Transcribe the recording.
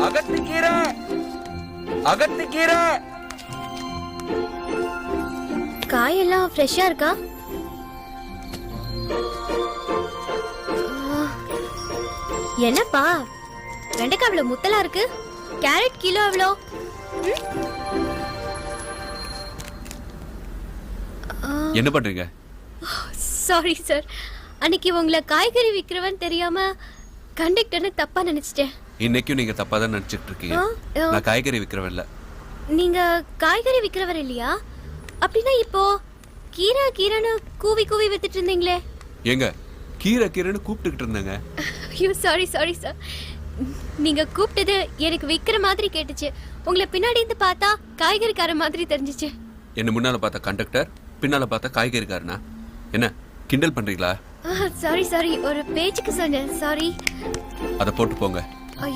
அகத்திக்கீரை அகத்திக்கீரை. காயெல்லாம் ஃப்ரெஷ்ஷா இருக்கா? என்னப்பா வெண்டைக்காய் அவ்வளவு முத்தலா இருக்கு? கேரட் கிலோ எவ்வளோ? என்ன பண்றீங்க? சாரி சார், அன்னைக்கு உங்களை காய்கறி விற்கிறவன் தெரியாம கண்டக்டர்னு தப்பா நினைச்சிட்டேன். இன்னைக்கும் நீங்க தப்பா தான் நினைச்சிட்டு இருக்கீங்க. நான் காய்கறி விற்கிறவன் இல்ல. நீங்க காய்கறி விற்கிறவர் இல்லையா? அப்படின்னா இப்போ கீரை கீரைன்னு கூவி கூவி வித்துட்டு இருந்தீங்களே? ஏங்க கீரை கீரைன்னு கூப்பிட்டுக்கிட்டு இருந்தேங்க. ஐயோ சாரி சாரி சார், நீங்க கூப்பிட்டது எனக்கு விற்கிற மாதிரி கேட்டுச்சு. உங்களை பின்னாடி இருந்து பார்த்தா காய்கறிக்கார மாதிரி தெரிஞ்சிச்சு. என்ன முன்னால பார்த்தா கண்டக்டர், பின்னால பார்த்தா காய்கறிக்காரனா? என்ன கிண்டல் பண்றீங்களா? சாரி சாரி, ஒரு பேச்சுக்கு சொன்னேன். சாரி. அதை போட்டு போங்க.